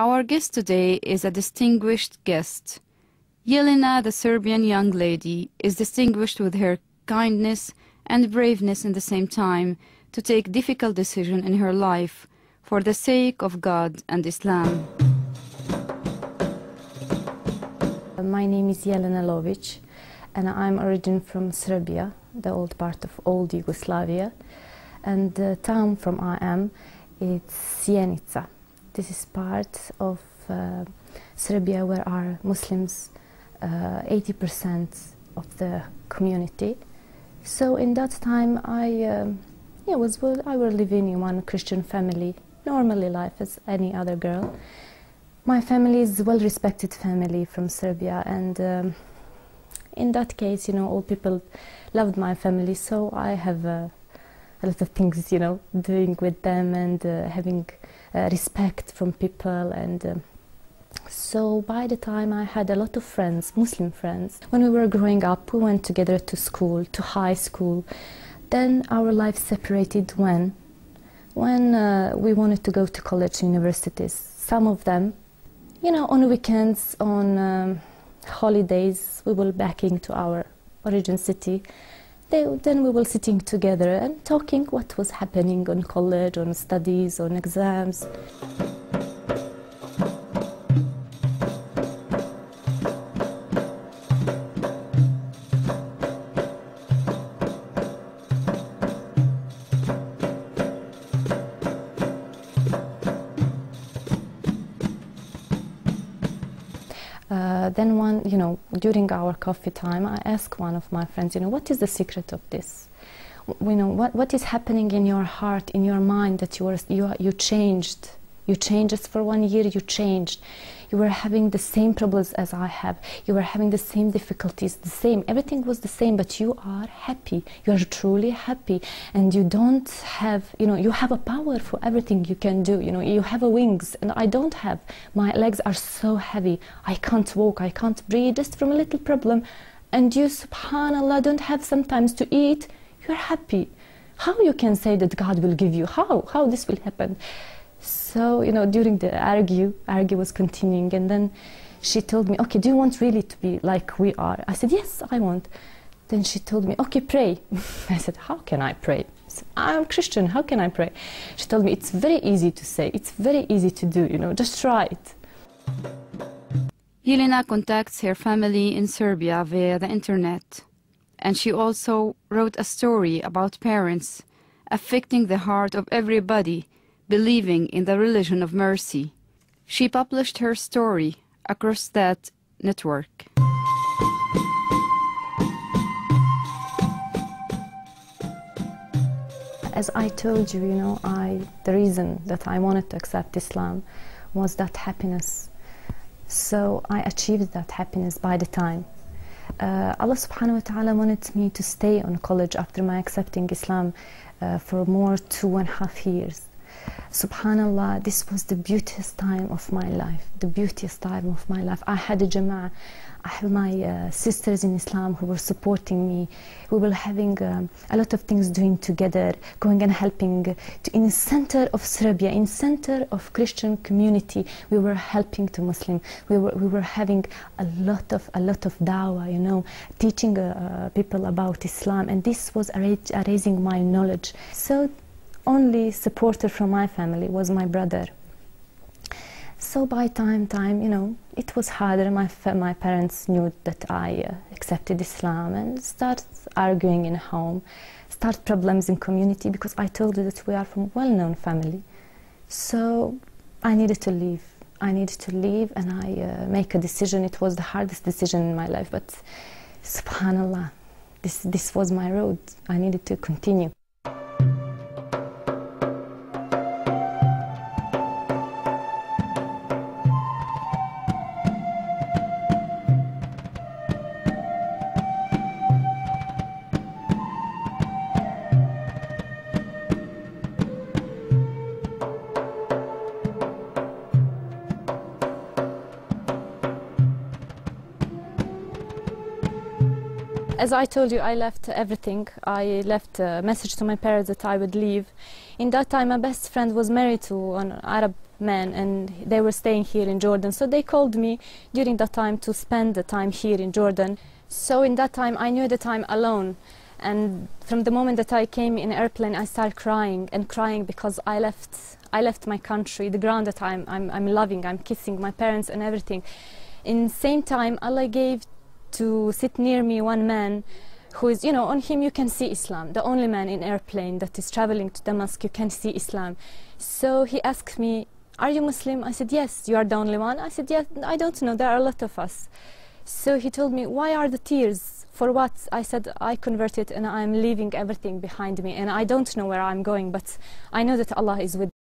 Our guest today is a distinguished guest. Jelena, the Serbian young lady, is distinguished with her kindness and braveness in the same time to take difficult decisions in her life for the sake of God and Islam. My name is Jelena Lovic, and I'm originally from Serbia, the old part of old Yugoslavia, and the town from I am, it's Sjenica. This is part of Serbia where are Muslims, 80% of the community. So in that time I was living in one Christian family, normally life as any other girl. My family is a well-respected family from Serbia, and in that case, all people loved my family, so I have a lot of things, doing with them and having respect from people. And so by the time I had a lot of friends, Muslim friends. When we were growing up, we went together to school, to high school. Then our lives separated when we wanted to go to college, universities. Some of them, on weekends, on holidays, we were back into our origin city. Then we were sitting together and talking what was happening on college, on studies, on exams. Then during our coffee time, I asked one of my friends, what is the secret of this? What is happening in your heart, in your mind, that you changed? You changed just for 1 year, you changed. You were having the same problems as I have. You were having the same difficulties, the same. Everything was the same, but you are happy. You are truly happy. And you don't have, you have a power for everything you can do. You have a wings, and I don't have. My legs are so heavy. I can't walk, I can't breathe, just from a little problem. And you, subhanAllah, don't have sometimes to eat. You're happy. How you can say that God will give you? How this will happen? So, during the argue was continuing, and then she told me, okay, do you want really to be like we are? I said, yes, I want. Then she told me, okay, pray. I said, how can I pray? I said, I'm Christian, how can I pray? She told me, it's very easy to say, it's very easy to do, just try it. Jelena contacts her family in Serbia via the internet, and she also wrote a story about parents affecting the heart of everybody believing in the religion of mercy. She published her story across that network. As I told you, the reason that I wanted to accept Islam was that happiness. So I achieved that happiness by the time. Allah subhanahu wa ta'ala wanted me to stay on college after my accepting Islam for more 2.5 years. Subhanallah, this was the beautiest time of my life, the beautiest time of my life. I had a jama'ah. I have my sisters in Islam who were supporting me. We were having a lot of things doing together, going and helping. In the center of Serbia, in center of Christian community, we were helping to Muslim. We were having a lot of dawah, teaching people about Islam, and this was raising my knowledge. So only supporter from my family was my brother. So by time, it was harder. My parents knew that I accepted Islam and start arguing in home, start problems in community, because I told you that we are from well-known family. So I needed to leave. And I make a decision. It was the hardest decision in my life, but subhanallah, this was my road. I needed to continue. As I told you, I left everything. I left a message to my parents that I would leave. In that time, my best friend was married to an Arab men, and they were staying here in Jordan. So they called me during that time to spend the time here in Jordan. So in that time I knew that I'm alone. And from the moment that I came in airplane, I started crying and crying because I left my country, the ground that I'm loving, I'm kissing my parents and everything. In the same time, Allah gave to sit near me one man who is, you know, on him you can see Islam. The only man in airplane that is traveling to Damascus, you can see Islam. So he asked me, "Are you Muslim?" I said, "Yes." "You are the only one?" I said, "Yes." "I don't know, there are a lot of us." So he told me, "Why are the tears? For what?" I said, "I converted and I'm leaving everything behind me and I don't know where I'm going, but I know that Allah is with me."